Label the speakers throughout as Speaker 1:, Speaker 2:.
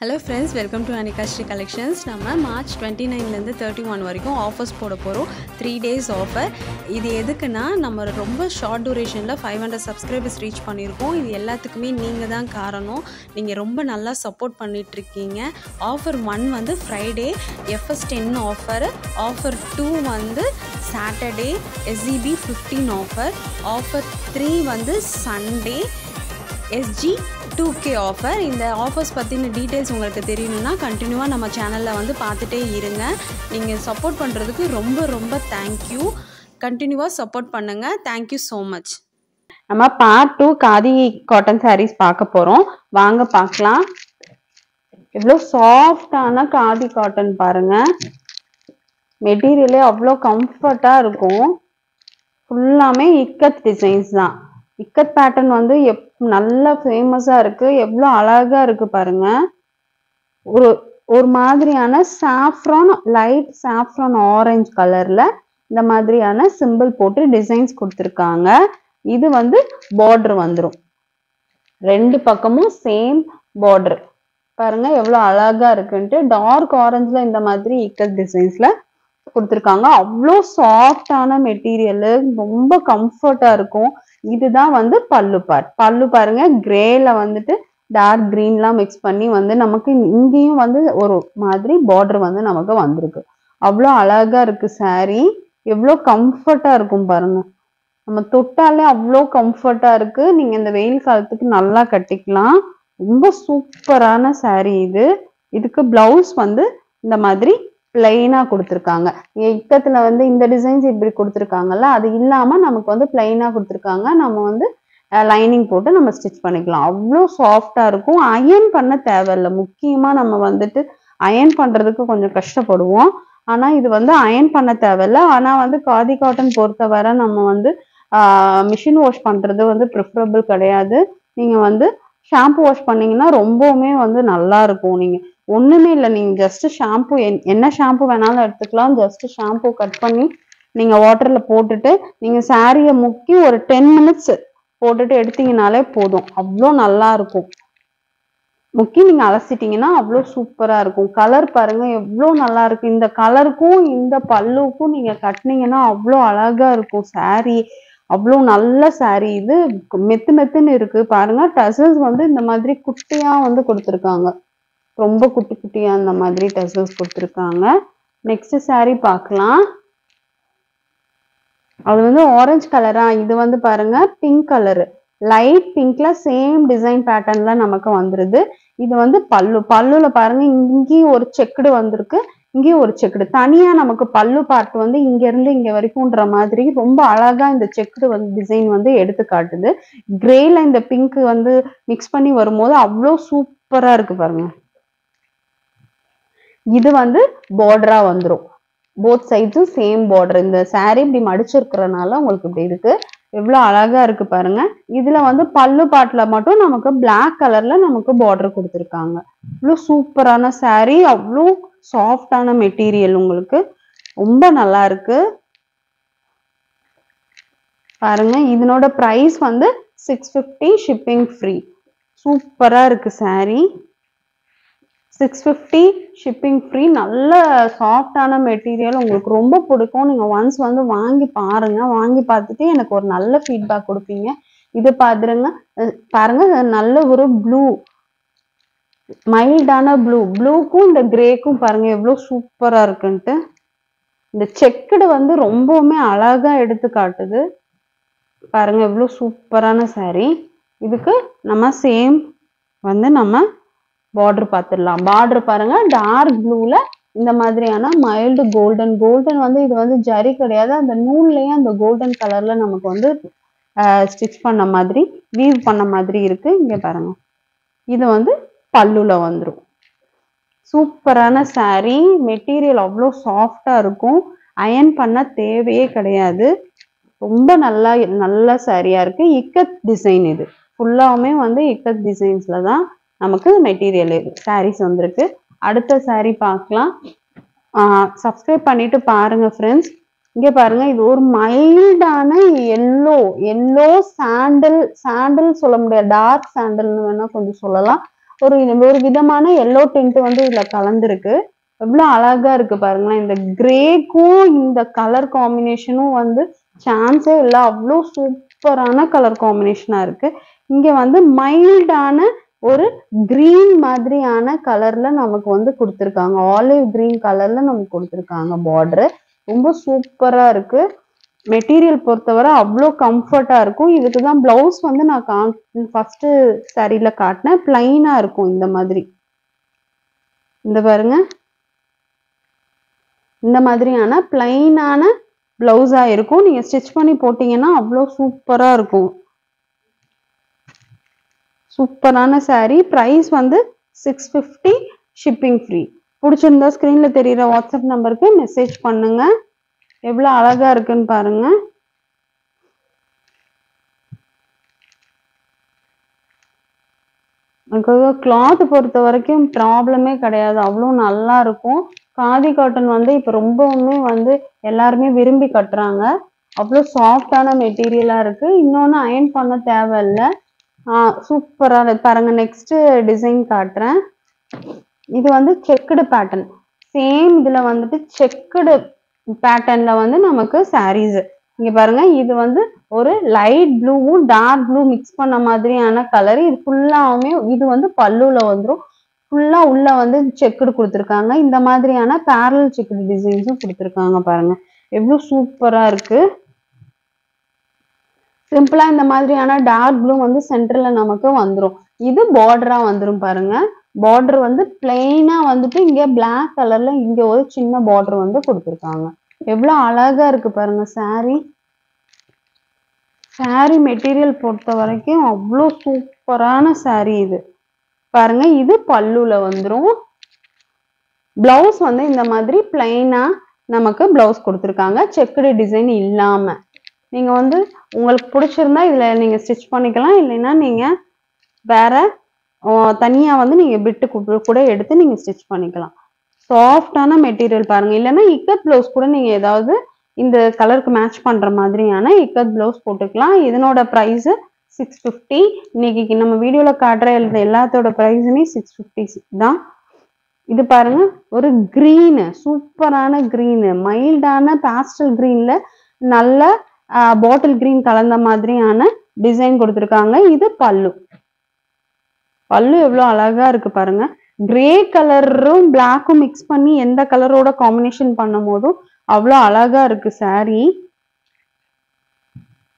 Speaker 1: Hello friends, welcome to Anika Shri Collections. நம்ம March 29 ல இருந்து 31 வரைக்கும் ஆஃபர்ஸ் போட போறோம். 3 days ஆஃபர். இது எதுக்குன்னா நம்ம ரொம்ப ஷார்ட் டியூரேஷன்ல 500 சப்ஸ்கிரைபர்ஸ் ரீச் பண்ணிருக்கோம். இது எல்லாத்துக்குமே நீங்க தான் காரணம். நீங்க ரொம்ப நல்லா சப்போர்ட் பண்ணிட்டு இருக்கீங்க. ஆஃபர் 1 வந்து Friday FS10 ஆஃபர். ஆஃபர் 2 வந்து Saturday SEB 15 ஆஃபர். ஆஃபர் 3 வந்து Sunday SG 2K ஆஃபர். இந்த ஆஃபர்ஸ் பற்றின டீட்டெயில்ஸ் உங்களுக்கு தெரியணும்னா கண்டினியூவாக நம்ம சேனலில் வந்து பார்த்துட்டே இருங்க. நீங்கள் சப்போர்ட் பண்ணுறதுக்கு ரொம்ப தேங்க்யூ. கண்டினியூவாக சப்போர்ட் பண்ணுங்கள். Thank you so much.
Speaker 2: நம்ம பார்ட் 2 காதி காட்டன் சாரீஸ் பார்க்க போகிறோம். வாங்க பார்க்கலாம். எவ்வளோ சாஃப்டான காதி காட்டன் பாருங்க. மெட்டீரியலே அவ்வளோ கம்ஃபர்ட்டாக இருக்கும். ஃபுல்லாமே இக்கத் டிசைன்ஸ் தான். இக்கத் பேட்டர்ன் வந்து நல்லா ஃபேமஸா இருக்கு. எவ்வளோ அழகா இருக்கு பாருங்க. ஒரு மாதிரியான சாஃப்ரான், லைட் சாஃப்ரான் ஆரஞ்சு கலர்ல இந்த மாதிரியான சிம்பிள் போட்டு டிசைன்ஸ் கொடுத்துருக்காங்க. இது வந்து பார்டர் வந்துடும். ரெண்டு பக்கமும் சேம் பார்டர் பாருங்க எவ்வளோ அழகா இருக்குன்ட்டு. டார்க் ஆரஞ்சுல இந்த மாதிரி இக்கத் டிசைன்ஸ்ல கொடுத்துருக்காங்க. அவ்வளோ சாஃப்டான மெட்டீரியல், ரொம்ப கம்ஃபர்ட்டா இருக்கும். இதுதான் வந்து பல்லு பார்ட். பல்லு பாருங்க கிரேல வந்துட்டு டார்க் கிரீன்லாம் மிக்ஸ் பண்ணி வந்து நமக்கு இங்கேயும் வந்து ஒரு மாதிரி பார்டர் வந்து நமக்கு வந்திருக்கு. அவ்வளோ அழகா இருக்கு சாரீ. எவ்வளோ கம்ஃபர்ட்டா இருக்கும் பாருங்க. நம்ம தொட்டாலே அவ்வளோ கம்ஃபர்ட்டா இருக்கு. நீங்க இந்த வெயில் காலத்துக்கு நல்லா கட்டிக்கலாம். ரொம்ப சூப்பரான சாரீ இது. இதுக்கு பிளவுஸ் வந்து இந்த மாதிரி பிளைனா கொடுத்துருக்காங்க. இக்கத்துல வந்து இந்த டிசைன்ஸ் இப்படி கொடுத்துருக்காங்கல்ல, அது இல்லாம நமக்கு வந்து பிளைனா கொடுத்துருக்காங்க. நம்ம வந்து லைனிங் போட்டு நம்ம ஸ்டிச் பண்ணிக்கலாம். அவ்வளோ சாஃப்டா இருக்கும். அயன் பண்ண தேவையில்லை. முக்கியமா நம்ம வந்துட்டு அயன் பண்றதுக்கு கொஞ்சம் கஷ்டப்படுவோம். ஆனா இது வந்து அயன் பண்ண தேவையில்லை. ஆனா வந்து காதி காட்டன் பொறுத்தவரை நம்ம வந்து மிஷின் வாஷ் பண்றது வந்து ப்ரிஃபரபிள் கிடையாது. நீங்க வந்து ஷாம்பு வாஷ் பண்ணீங்கன்னா ரொம்பவுமே வந்து நல்லா இருக்கும். நீங்க ஒண்ணுமே இல்லை, நீங்க ஜஸ்ட் ஷாம்பு என்ன ஷாம்பு வேணாலும் எடுத்துக்கலாம். ஜஸ்ட் ஷாம்பு கட் பண்ணி நீங்க வாட்டர்ல போட்டுட்டு நீங்க சாரியை முக்கி ஒரு 10 minutes போட்டுட்டு எடுத்தீங்கனாலே போதும். அவ்வளோ நல்லா இருக்கும். முக்கி நீங்க அலசிட்டீங்கன்னா அவ்வளோ சூப்பரா இருக்கும். கலர் பாருங்க எவ்வளோ நல்லா இருக்கு. இந்த கலருக்கும் இந்த பல்லுக்கும் நீங்க கட்டினீங்கன்னா அவ்வளோ அழகா இருக்கும் சாரி. அவ்வளோ நல்ல சாரி. இது மெத்துன்னு இருக்கு பாருங்க. டசல்ஸ் வந்து இந்த மாதிரி குட்டியா வந்து கொடுத்துருக்காங்க. ரொம்ப குட்டி குட்டியா அந்த மாதிரி டசல்ஸ் கொடுத்துருக்காங்க. நெக்ஸ்ட் சாரி பார்க்கலாம். அது வந்து ஆரஞ்சு கலரா. இது வந்து பாருங்க பிங்க் கலரு. லைட் பிங்க்ல சேம் டிசைன் பேட்டர்ன்ல நமக்கு வந்துருது. இது வந்து பல்லுல பாருங்க இங்கேயும் ஒரு செக்குடு வந்திருக்கு, இங்கேயும் ஒரு செக்குடு. தனியா நமக்கு பல்லு பார்ட் வந்து இங்க இருந்து இங்க வரைக்கும்ன்ற மாதிரி ரொம்ப அழகா இந்த செக்குடு வந்து டிசைன் வந்து எடுத்து காட்டுது. கிரேல இந்த பிங்க் வந்து மிக்ஸ் பண்ணி வரும்போது அவ்வளோ சூப்பரா இருக்கு பாருங்க. இது வந்து பார்டரா வந்துடும். போத் சைட்ஸும் சேம் பார்டர். இந்த சாரி இப்படி மடிச்சிருக்கிறதுனால உங்களுக்கு இப்படி இருக்கு. எவ்வளவு அழகா இருக்கு பாருங்க. இதுல வந்து பல்லு பாட்டுல மட்டும் நமக்கு பிளாக் கலர்ல நமக்கு பார்டர் கொடுத்துருக்காங்க. இவ்வளவு சூப்பரான சாரி. அவ்வளோ சாஃப்டான மெட்டீரியல். உங்களுக்கு ரொம்ப நல்லா இருக்கு பாருங்க. இதனோட பிரைஸ் வந்து 650 ஷிப்பிங் ஃப்ரீ. சூப்பரா இருக்கு சாரி. 650 shipping free. நல்ல சாஃப்டான மெட்டீரியல். உங்களுக்கு ரொம்ப பிடிக்கும். நீங்க ஒன்ஸ் வந்து வாங்கி பாருங்க. வாங்கி பார்த்துட்டு எனக்கு ஒரு நல்ல ஃபீட்பேக் கொடுப்பீங்க. இது பாருங்க நல்ல ஒரு ப்ளூ, மைல்டான ப்ளூக்கும் இந்த கிரேக்கும் பாருங்க எவ்வளவு சூப்பரா இருக்குன்ட்டு. இந்த செக்குடு வந்து ரொம்பவுமே அழகா எடுத்து காட்டுது பாருங்க. எவ்வளவு சூப்பரான சாரி. இதுக்கு நம்ம சேம் வந்து நம்ம பார்டர் பார்த்துடலாம். பார்டர் பாருங்க டார்க் ப்ளூல இந்த மாதிரியான மைல்டு கோல்டன் வந்து இது வந்து ஜரி கிடையாது. அந்த நூல்லயே அந்த கோல்டன் கலர்ல நமக்கு வந்து ஸ்டிச் பண்ண மாதிரி, வீவ் பண்ண மாதிரி இருக்கு. இங்க பாருங்க. இது வந்து பல்லுல வந்துடும். சூப்பரான சாரி. மெட்டீரியல் அவ்வளோ சாஃப்டா இருக்கும். அயன் பண்ண தேவையே கிடையாது. ரொம்ப நல்ல சாரியா இருக்கு. இக்கத் டிசைன். இது ஃபுல்லாவுமே வந்து இக்கத் டிசைன்ஸ்ல தான் நமக்கு மெட்டீரியல் சாரீஸ் வந்திருக்கு. அடுத்த சாரி பார்க்கலாம். சப்ஸ்கிரைப் பண்ணிட்டு பாருங்க ஃப்ரெண்ட்ஸ். இங்க பாருங்க. இது ஒரு மைல்டான எல்லோ சாண்டல் சொல்ல முடியாது, டார்க் சாண்டல்னு வேணா கொஞ்சம் சொல்லலாம். ஒரு விதமான எல்லோ டிண்ட் வந்து இதுல கலந்துருக்கு. எவ்வளவு அழகா இருக்கு பாருங்களேன். இந்த கிரேக்கும் இந்த கலர் காம்பினேஷனும் வந்து சான்ஸே இல்லை. அவ்வளோ சூப்பரான கலர் காம்பினேஷனா இருக்கு. இங்க வந்து மைல்டான ஒரு கிரீன் மாதிரியான கலர்ல நமக்கு வந்து கொடுத்துருக்காங்க. ஆலிவ் கிரீன் கலர்ல நமக்கு கொடுத்துருக்காங்க பார்டர். ரொம்ப சூப்பரா இருக்கு. மெட்டீரியல் பொறுத்தவரை அவ்வளோ கம்ஃபர்ட்டா இருக்கும். இதுக்குதான் பிளவுஸ் வந்து நான் ஃபர்ஸ்ட் சாரியில காட்டினேன். பிளைனா இருக்கும் இந்த மாதிரி. இந்த பாருங்க, இந்த மாதிரியான பிளைனான பிளவுஸா இருக்கும். நீங்க ஸ்டிச் பண்ணி போட்டீங்கன்னா அவ்வளோ சூப்பரா இருக்கும். சூப்பரான சாரி. பிரைஸ் வந்து 650, ஷிப்பிங் ஃப்ரீ. பிடிச்சிருந்தா ஸ்கிரீன்ல தெரியுற வாட்ஸ்அப் நம்பருக்கு மெசேஜ் பண்ணுங்க. எவ்வளவு அழகா இருக்குன்னு பாருங்க. கிளாத் பொறுத்த வரைக்கும் ப்ராப்ளமே கிடையாது. அவ்வளோ நல்லா இருக்கும். காதி காட்டன் வந்து இப்ப ரொம்பவுமே வந்து எல்லாருமே விரும்பி கட்டுறாங்க. அவ்வளோ சாஃப்டான மெட்டீரியலா இருக்கு. இன்னொன்னு அயன் பண்ண தேவையில்லை. சூப்பரா பாருங்க. நெக்ஸ்ட் டிசைன் காட்டுறேன். இது வந்து செக்குடு பேட்டர்ன். சேம் இதுல வந்துட்டு செக்குடு பேட்டர்ன்ல வந்து நமக்கு சாரீஸ். இங்க பாருங்க, இது வந்து ஒரு லைட் ப்ளூவும் டார்க் ப்ளூ மிக்ஸ் பண்ண மாதிரியான கலர். இது ஃபுல்லாவுமே இது வந்து பல்லுல வந்துடும். ஃபுல்லா உள்ள வந்து செக்குடு கொடுத்துருக்காங்க. இந்த மாதிரியான பேரல் செக்குடு டிசைன்ஸும் கொடுத்துருக்காங்க. பாருங்க எவ்வளவு சூப்பரா இருக்கு. சிம்பிளா இந்த மாதிரியான டார்க் ப்ளூ வந்து சென்டர்ல நமக்கு வந்துடும். இது பார்டரா வந்துடும். பாருங்க, பார்டர் வந்து பிளெயினா வந்துட்டு இங்க பிளாக் கலர்ல இங்க ஒரு சின்ன பார்டர் வந்து கொடுத்துருக்காங்க. எவ்வளவு அழகா இருக்கு பாருங்க சாரி. சாரி மெட்டீரியல் பொறுத்த வரைக்கும் அவ்வளோ சூப்பரான சாரி இது. பாருங்க, இது பல்லுல வந்துடும். பிளவுஸ் வந்து இந்த மாதிரி பிளெயினா நமக்கு பிளவுஸ் கொடுத்துருக்காங்க, செக்குடு டிசைன் இல்லாம. நீங்க வந்து உங்களுக்கு பிடிச்சிருந்தா இதுல நீங்க ஸ்டிச் பண்ணிக்கலாம். இல்லைன்னா நீங்க வேற தனியா வந்து நீங்க பிட்டு கூட எடுத்து நீங்க ஸ்டிச் பண்ணிக்கலாம். சாஃப்டான மெட்டீரியல் பாருங்க. இல்லைன்னா இக்கட் பிளவுஸ் கூட நீங்க ஏதாவது இந்த கலருக்கு மேட்ச் பண்ற மாதிரியான இக்கட் பிளவுஸ் போட்டுக்கலாம். இதனோட பிரைஸ் 650. இன்னைக்கு நம்ம வீடியோல காட்டுற எல்லாத்தோட பிரைஸுமே 650 தான். இது பாருங்க, ஒரு கிரீன், சூப்பரான கிரீன், மைல்டான பாஸ்டல் கிரீன்ல நல்ல பாட்டில் கிரீன் கலந்த மாதிரியான டிசைன் கொடுத்துருக்காங்க. இது பல்லு. பல்லு எவ்வளவு அழகா இருக்கு பாருங்க. கிரே கலரும் பிளாக்கும் மிக்ஸ் பண்ணி எந்த கலரோட காம்பினேஷன் பண்ணும் போதும் அவ்வளோ அழகா இருக்கு சாரி.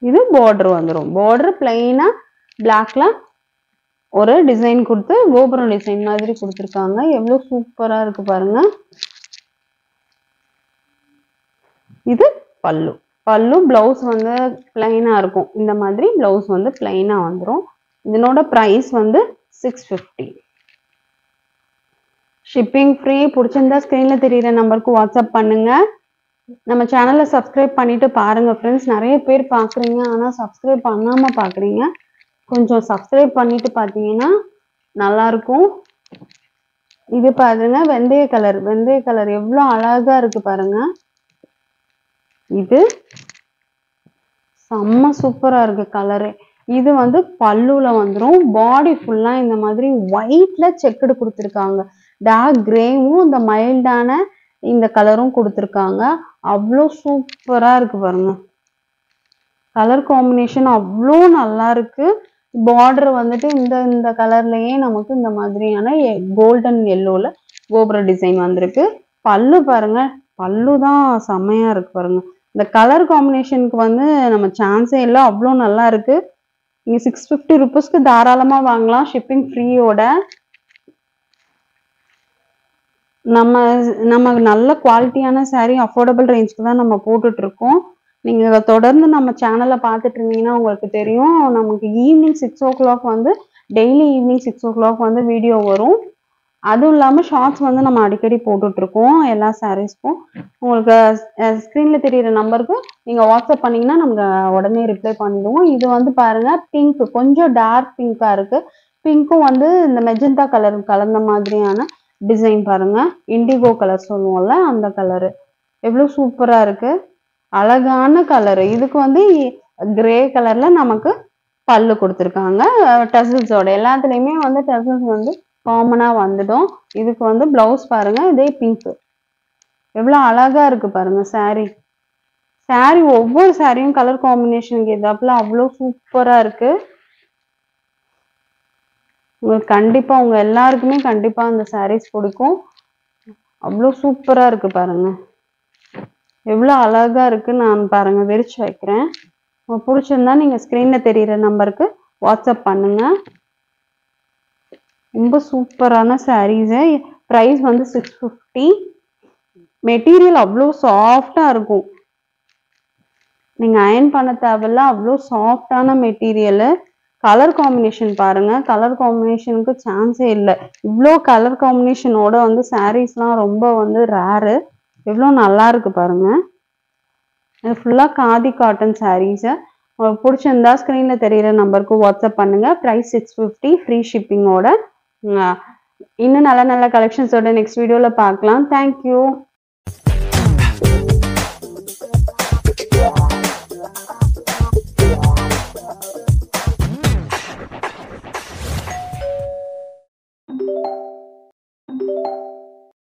Speaker 2: இது பார்டர் வந்துடும். பார்டர் பிளைனா பிளாக்ல ஒரு டிசைன் கொடுத்து கோபுரம் டிசைன் மாதிரி கொடுத்துருக்காங்க. எவ்வளவு சூப்பரா இருக்கு பாருங்க. இது பல்லு. பல்லு பிளவுஸ் வந்து பிளைனா இருக்கும். இந்த மாதிரி பிளவுஸ் வந்து பிளைனா வந்துடும். இதனோட பிரைஸ் வந்து 650. Shipping free. பிடிச்சிருந்தா ஸ்கிரீன்ல தெரியுற நம்பருக்கு வாட்ஸ்அப் பண்ணுங்க. நம்ம சேனலை சப்ஸ்கிரைப் பண்ணிட்டு பாருங்க ஃப்ரெண்ட்ஸ். நிறைய பேர் பாக்குறீங்க, ஆனா சப்ஸ்கிரைப் பண்ணாம பாக்குறீங்க. கொஞ்சம் சப்ஸ்கிரைப் பண்ணிட்டு பாத்தீங்கன்னா நல்லா இருக்கும். இது பாருங்க, வெந்தய கலர். வெந்தய கலர் எவ்வளவு அழகா இருக்கு பாருங்க. இது செம்ம சூப்பரா இருக்கு கலரு. இது வந்து பல்லுல வந்துடும். பாடி ஃபுல்லா இந்த மாதிரி ஒயிட்ல செக்குடு கொடுத்துருக்காங்க. டார்க் கிரேவும் இந்த மைல்டான இந்த கலரும் கொடுத்துருக்காங்க. அவ்வளோ சூப்பரா இருக்கு பாருங்க. கலர் காம்பினேஷன் அவ்வளோ நல்லா இருக்கு. பார்டர் வந்துட்டு இந்த கலர்லயே நமக்கு இந்த மாதிரியான கோல்டன் எல்லோல கோபுர டிசைன் வந்திருக்கு. பல்லு பாருங்க, பல்லு தான் செம்மையா இருக்கு பாருங்க. இந்த கலர் காம்பினேஷனுக்கு வந்து நம்ம சான்ஸே இல்லை. அவ்வளோ நல்லா இருக்கு. நீங்க 650 ருபீஸ்க்கு தாராளமா வாங்கலாம், ஷிப்பிங் ஃப்ரீயோட. நம்ம நல்ல குவாலிட்டியான சாரீ அஃபோர்டபுள் ரேஞ்சுக்கு தான் நம்ம போட்டுட்டு இருக்கோம். நீங்க தொடர்ந்து நம்ம சேனலை பார்த்துட்டு இருந்தீங்கன்னா உங்களுக்கு தெரியும். நமக்கு ஈவினிங் 6 o'clock வந்து டெய்லி ஈவினிங் 6 o'clock வந்து வீடியோ வரும். அதுவும் இல்லாமல் ஷார்ட்ஸ் வந்து நம்ம அடிக்கடி போட்டுட்டு இருக்கோம் எல்லா சாரீஸ்க்கும். உங்களுக்கு ஸ்க்ரீன்ல தெரியுற நம்பருக்கு நீங்க வாட்ஸ்அப் பண்ணீங்கன்னா நமக்கு உடனே ரிப்ளை பண்ணிடுவோம். இது வந்து பாருங்க, பிங்க், கொஞ்சம் டார்க் பிங்கா இருக்கு. பிங்க்கும் வந்து இந்த மெஜந்தா கலர் கலந்த மாதிரியான டிசைன் பாருங்க. இண்டிகோ கலர் சொல்லுவோம்ல, அந்த கலரு எவ்வளவு சூப்பரா இருக்கு. அழகான கலரு. இதுக்கு வந்து கிரே கலர்ல நமக்கு பல்லு கொடுத்துருக்காங்க. டசல்ஸோட எல்லாத்துலேயுமே வந்து டசல்ஸ் வந்து காமனாக வந்துடும். இதுக்கு வந்து ப்ளவுஸ் பாருங்க, இதே பிங்க் எவ்வளோ அழகா இருக்கு பாருங்க சாரீ. சாரீ ஒவ்வொரு சாரியும் கலர் காம்பினேஷனுக்கு ஏதாப்புல அவ்வளோ சூப்பரா இருக்கு. உங்களுக்கு கண்டிப்பா உங்க எல்லாருக்குமே கண்டிப்பா அந்த சாரீஸ் பிடிக்கும். அவ்வளோ சூப்பரா இருக்கு பாருங்க. எவ்வளோ அழகா இருக்கு. நான் பாருங்க விரிச்சு வைக்கிறேன். உங்களுக்கு பிடிச்சிருந்தா நீங்க ஸ்கிரீன்ல தெரியுற நம்பருக்கு வாட்ஸ்அப் பண்ணுங்க. ரொம்ப சூப்பரான சாரீஸ். பிரைஸ் வந்து 650. மெட்டீரியல் அவ்வளோ சாஃப்டா இருக்கும். நீங்க அயன் பண்ண தேவையில்ல. அவ்வளோ சாஃப்டான மெட்டீரியல். கலர் காம்பினேஷன் பாருங்க. கலர் காம்பினேஷனுக்கு சான்ஸே இல்லை. இவ்வளோ கலர் காம்பினேஷனோட வந்து சாரீஸ்லாம் ரொம்ப வந்து ரேரு. எவ்வளோ நல்லா இருக்கு பாருங்க. இது ஃபுல்லா காதி காட்டன் சாரீஸ். உங்களுக்கு பிடிச்சிருந்தா ஸ்கிரீன்ல தெரியுற நம்பருக்கு வாட்ஸ்அப் பண்ணுங்க. பிரைஸ் 650 ஃப்ரீ ஷிப்பிங்கோட. இன்னும் நல்ல நல்ல கலெக்ஷன்ஸோட நெக்ஸ்ட் வீடியோல பார்க்கலாம். தேங்க்யூ.